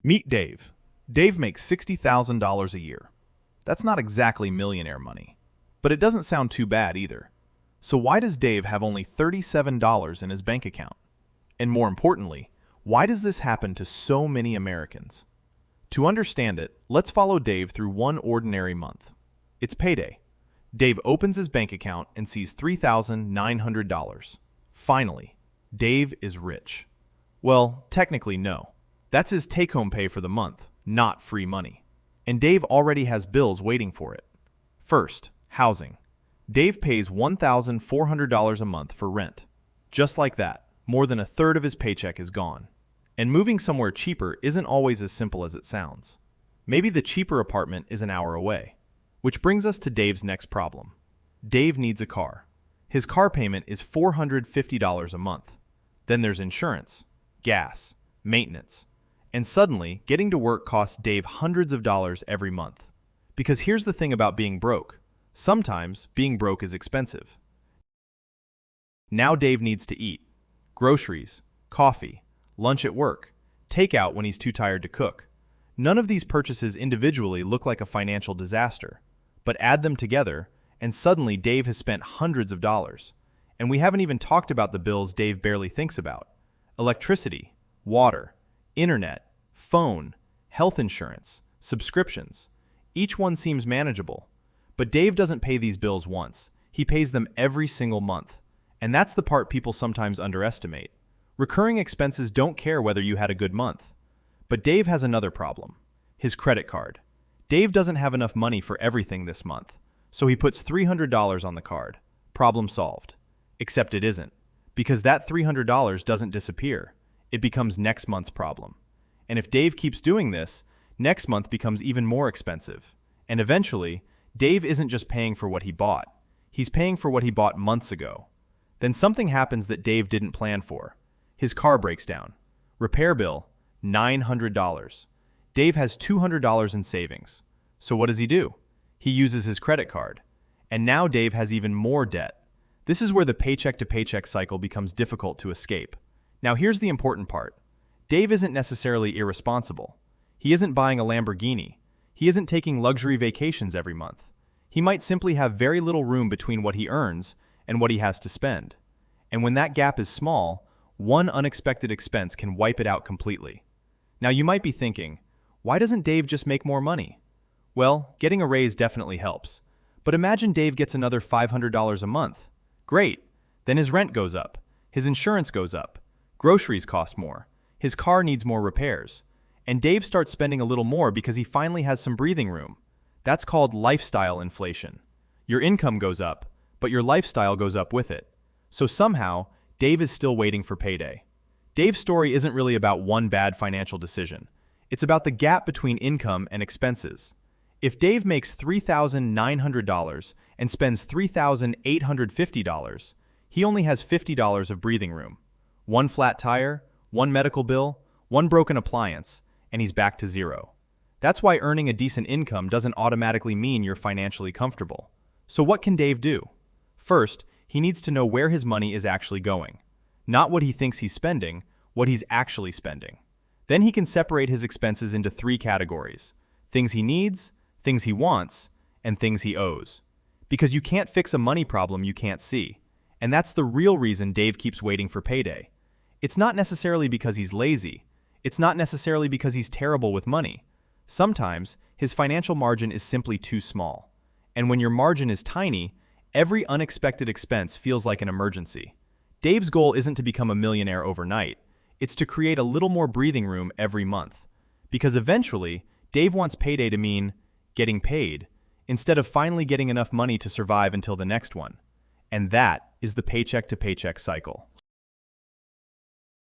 Meet Dave. Dave makes $60,000 a year. That's not exactly millionaire money, but it doesn't sound too bad either. So why does Dave have only $37 in his bank account? And more importantly, why does this happen to so many Americans? To understand it, let's follow Dave through one ordinary month. It's payday. Dave opens his bank account and sees $3,900. Finally, Dave is rich. Well, technically no. That's his take-home pay for the month, not free money. And Dave already has bills waiting for it. First, housing. Dave pays $1,400 a month for rent. Just like that, more than a third of his paycheck is gone. And moving somewhere cheaper isn't always as simple as it sounds. Maybe the cheaper apartment is an hour away. Which brings us to Dave's next problem. Dave needs a car. His car payment is $450 a month. Then there's insurance, gas, maintenance. And suddenly, getting to work costs Dave hundreds of dollars every month. Because here's the thing about being broke. Sometimes, being broke is expensive. Now Dave needs to eat. Groceries, coffee, lunch at work, takeout when he's too tired to cook. None of these purchases individually look like a financial disaster. But add them together, and suddenly Dave has spent hundreds of dollars. And we haven't even talked about the bills Dave barely thinks about. Electricity, water, internet, phone, health insurance, subscriptions. Each one seems manageable. But Dave doesn't pay these bills once. He pays them every single month. And that's the part people sometimes underestimate. Recurring expenses don't care whether you had a good month. But Dave has another problem. His credit card. Dave doesn't have enough money for everything this month. So he puts $300 on the card. Problem solved. Except it isn't. Because that $300 doesn't disappear. It becomes next month's problem. And if Dave keeps doing this, next month becomes even more expensive. And eventually, Dave isn't just paying for what he bought. He's paying for what he bought months ago. Then something happens that Dave didn't plan for. His car breaks down. Repair bill, $900. Dave has $200 in savings. So what does he do? He uses his credit card. And now Dave has even more debt. This is where the paycheck to paycheck cycle becomes difficult to escape. Now here's the important part. Dave isn't necessarily irresponsible. He isn't buying a Lamborghini. He isn't taking luxury vacations every month. He might simply have very little room between what he earns and what he has to spend. And when that gap is small, one unexpected expense can wipe it out completely. Now you might be thinking, why doesn't Dave just make more money? Well, getting a raise definitely helps. But imagine Dave gets another $500 a month. Great. Then his rent goes up. His insurance goes up. Groceries cost more. His car needs more repairs. And Dave starts spending a little more because he finally has some breathing room. That's called lifestyle inflation. Your income goes up, but your lifestyle goes up with it. So somehow, Dave is still waiting for payday. Dave's story isn't really about one bad financial decision. It's about the gap between income and expenses. If Dave makes $3,900 and spends $3,850, he only has $50 of breathing room. One flat tire, one medical bill, one broken appliance, and he's back to zero. That's why earning a decent income doesn't automatically mean you're financially comfortable. So what can Dave do? First, he needs to know where his money is actually going. Not what he thinks he's spending, what he's actually spending. Then he can separate his expenses into three categories: things he needs, things he wants, and things he owes. Because you can't fix a money problem you can't see. And that's the real reason Dave keeps waiting for payday. It's not necessarily because he's lazy. It's not necessarily because he's terrible with money. Sometimes, his financial margin is simply too small. And when your margin is tiny, every unexpected expense feels like an emergency. Dave's goal isn't to become a millionaire overnight. It's to create a little more breathing room every month. Because eventually, Dave wants payday to mean getting paid, instead of finally getting enough money to survive until the next one. And that is the paycheck to paycheck cycle.